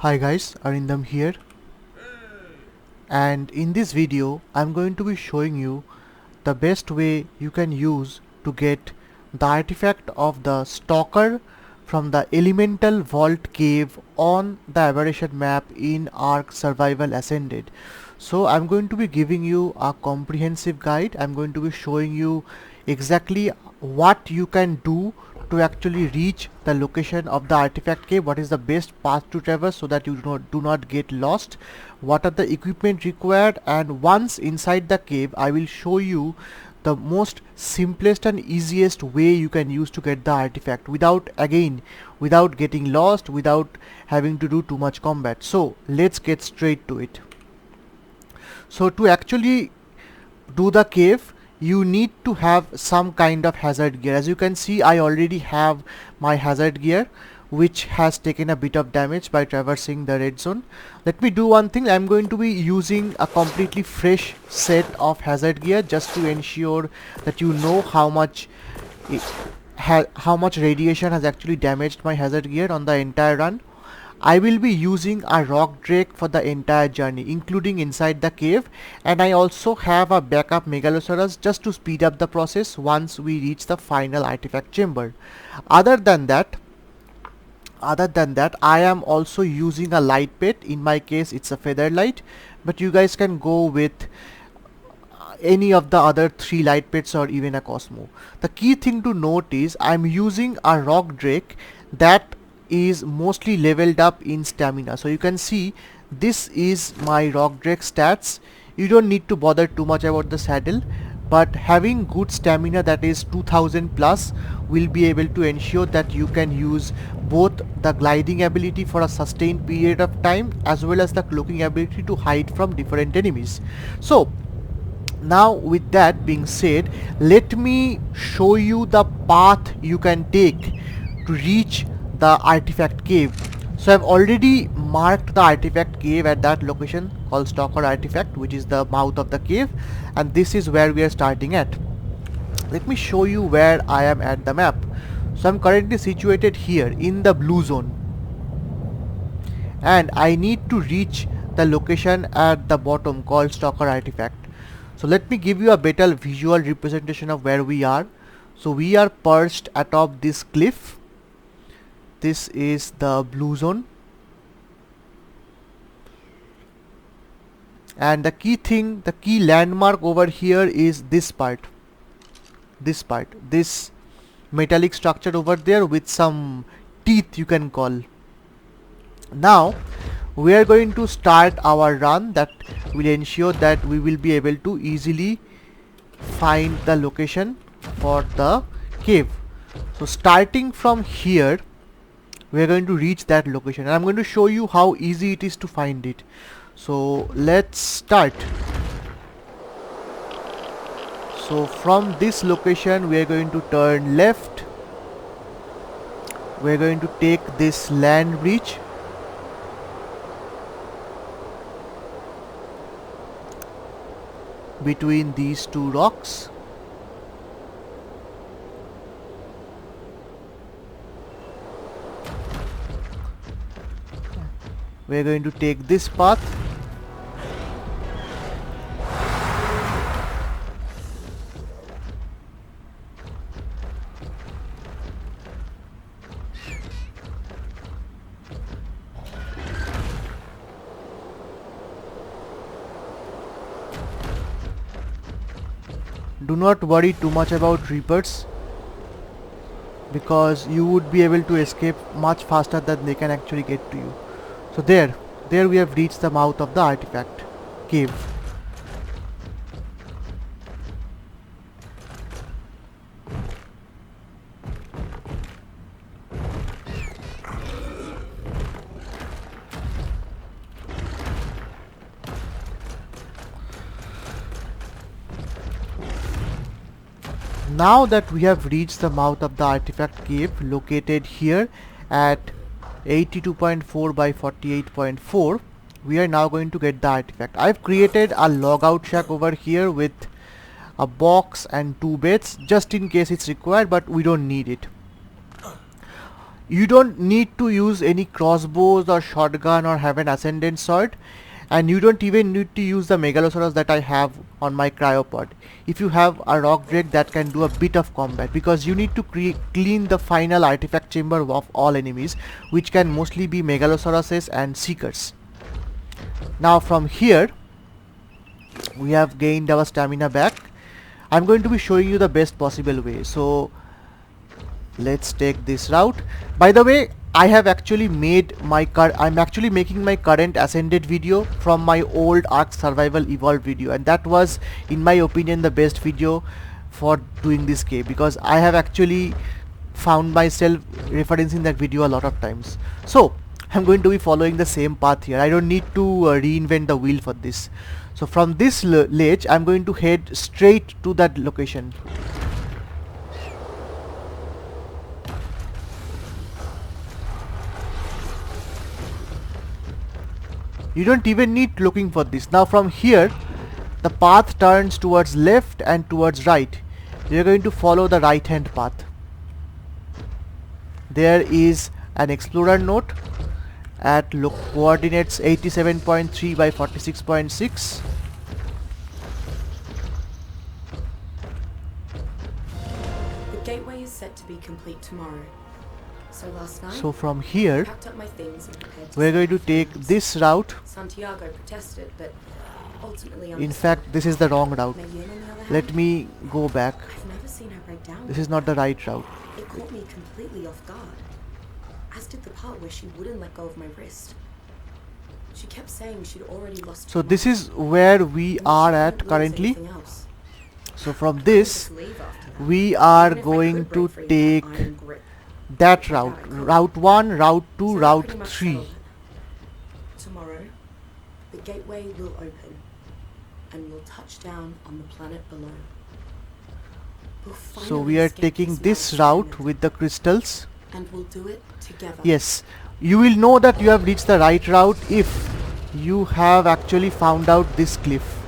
Hi guys, Arindam here, and in this video I'm going to be showing you the best way you can use to get the artifact of the Stalker from the Elemental Vault Cave on the Aberration map in ARK Survival Ascended. So I'm going to be giving you a comprehensive guide. I'm going to be showing you exactly what you can do to actually reach the location of the artifact cave, what is the best path to traverse so that you do not get lost, what are the equipment required, and once inside the cave I will show you the most simplest and easiest way you can use to get the artifact without getting lost, without having to do too much combat. So let's get straight to it. So to actually do the cave, you need to have some kind of hazard gear. As you can see, I already have my hazard gear, which has taken a bit of damage by traversing the red zone. Let me do one thing. I'm going to be using a completely fresh set of hazard gear just to ensure that you know how much radiation has actually damaged my hazard gear on the entire run. I will be using a rock drake for the entire journey, including inside the cave, and I also have a backup megalosaurus just to speed up the process once we reach the final artifact chamber. Other than that, I am also using a light pet. In my case it's a Featherlight, but you guys can go with any of the other 3 light pets or even a Cosmo. The key thing to note is I'm using a rock drake that is mostly leveled up in stamina. So you can see this is my rock drake stats. You don't need to bother too much about the saddle, but having good stamina, that is 2000 plus, will be able to ensure that you can use both the gliding ability for a sustained period of time as well as the cloaking ability to hide from different enemies. So now with that being said, let me show you the path you can take to reach the artifact cave. So I've already marked the artifact cave at that location called Stalker artifact, which is the mouth of the cave, and this is where we are starting at. Let me show you where I am at the map. So I'm currently situated here in the blue zone, and I need to reach the location at the bottom called Stalker artifact. So let me give you a better visual representation of where we are. So we are perched atop this cliff. This is the blue zone, and the key landmark over here is this metallic structure over there with some teeth, you can call. Now we are going to start our run that will ensure that we will be able to easily find the location for the cave. So starting from here, we are going to reach that location, and I'm going to show you how easy it is to find it. So let's start. So from this location we are going to turn left. We are going to take this land bridge. Between these two rocks. We are going to take this path. Do not worry too much about Reapers, because you would be able to escape much faster than they can actually get to you. So there we have reached the mouth of the artifact cave. Now that we have reached the mouth of the artifact cave located here at 82.4 by 48.4, we are now going to get the artifact. I've created a logout shack over here with a box and 2 beds just in case it's required, but we don't need it. You don't need to use any crossbows or shotgun or have an ascendant sword, and you don't even need to use the megalosaurus that I have on my cryopod. If you have a rock drake, that can do a bit of combat, because you need to clean the final artifact chamber of all enemies, which can mostly be megalosauruses and seekers. Now from here we have gained our stamina back. I'm going to be showing you the best possible way, so let's take this route. By the way, I have actually made my I'm actually making my current ascended video from my old ARK survival evolved video, and that was, in my opinion, the best video for doing this cave, because I have actually found myself referencing that video a lot of times. So I'm going to be following the same path here. I don't need to reinvent the wheel for this. So from this ledge I'm going to head straight to that location. You don't even need looking for this. Now from here the path turns towards left and towards right. You are going to follow the right hand path. There is an explorer note at coordinates 87.3 by 46.6. The gateway is set to be complete tomorrow. So last night, so from here packed up my things and prepared to we're going to take this route. Santiago protested, but ultimately In fact, this is the wrong route. Let me go back. I've never seen her break down. This is not the right route. It caught me completely off guard. As did the part where she wouldn't let go of my wrist. She kept saying she'd already lost. So this is where we are at currently. So from this we are going to take that route. Route 1, Route 2, Route 3. Tomorrow, the gateway will open and we'll touch down on the planet below. So we are taking this route with the crystals. And we'll do it together. Yes, you will know that you have reached the right route if you have actually found out this cliff.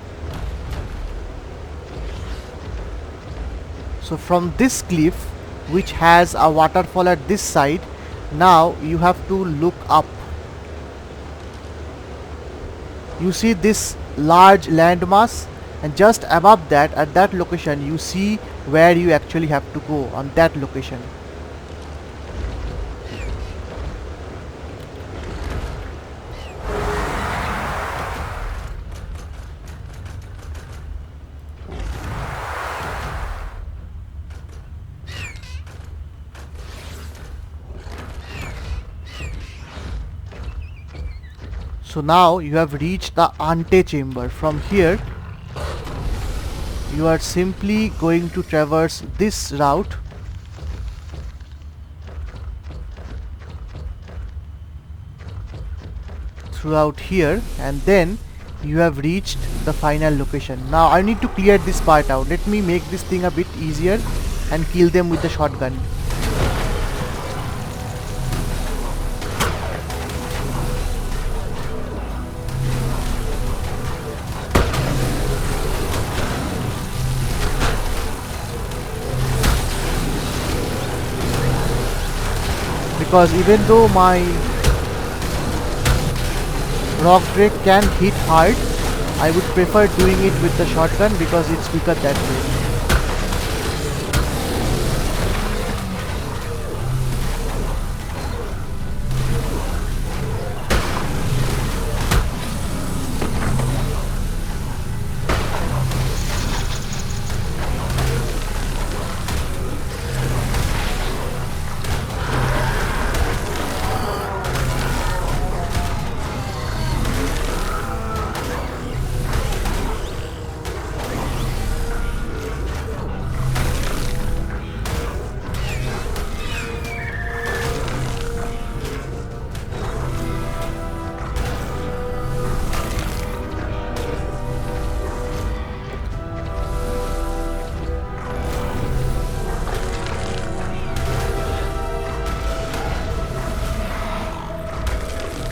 So from this cliff, which has a waterfall at this side, now you have to look up. You see this large landmass, and just above that, at that location, you see where you actually have to go, on that location. So now you have reached the ante chamber. From here you are simply going to traverse this route throughout here, and then you have reached the final location. Now I need to clear this part out. Let me make this thing a bit easier and kill them with the shotgun. Because even though my rock drake can hit hard, I would prefer doing it with the shotgun because it's quicker that way.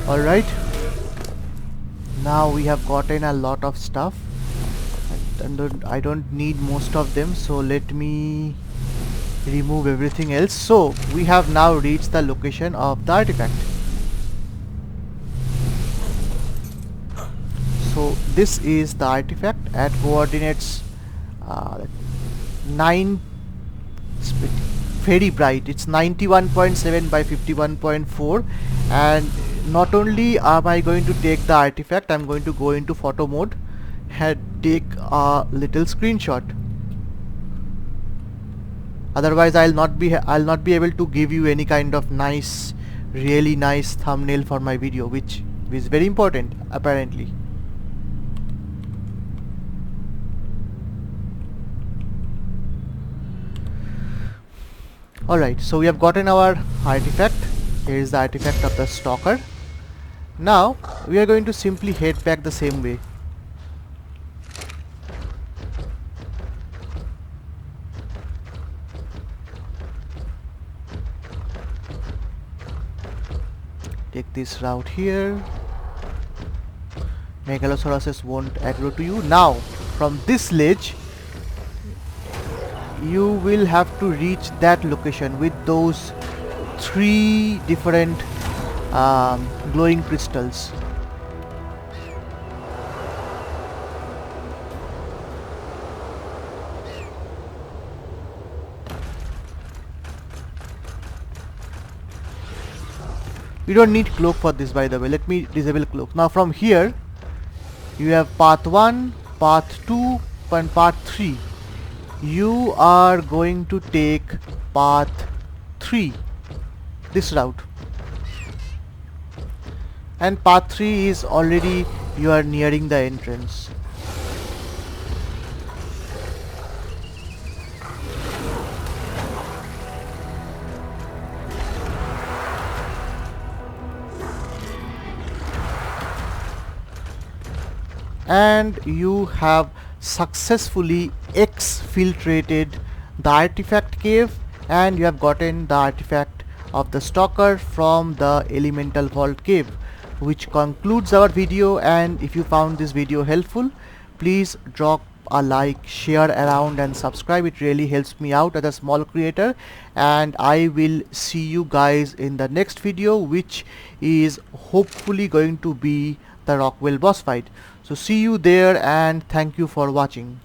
Alright, now we have gotten a lot of stuff. I don't need most of them, so let me remove everything else. So we have now reached the location of the artifact. So this is the artifact at coordinates 9, it's very bright, it's 91.7 by 51.4, and not only am I going to take the artifact, I'm going to go into photo mode and take a little screenshot. Otherwise I'll not be able to give you any kind of nice, really nice thumbnail for my video, which is very important apparently. Alright, so we have gotten our artifact. Here is the artifact of the Stalker. Now we are going to simply head back the same way. Take this route here. Megalosauruses won't aggro to you. Now from this ledge you will have to reach that location with those 3 different glowing crystals. You don't need cloak for this, by the way. Let me disable cloak. Now from here you have path 1, path 2 and path 3. You are going to take path 3, this route, and path 3 is already, you are nearing the entrance. And you have successfully exfiltrated the artifact cave, and you have gotten the artifact of the Stalker from the elemental vault cave, which concludes our video. And if you found this video helpful, please drop a like, share around and subscribe. It really helps me out as a small creator, and I will see you guys in the next video, which is hopefully going to be the Rockwell boss fight. So see you there, and thank you for watching.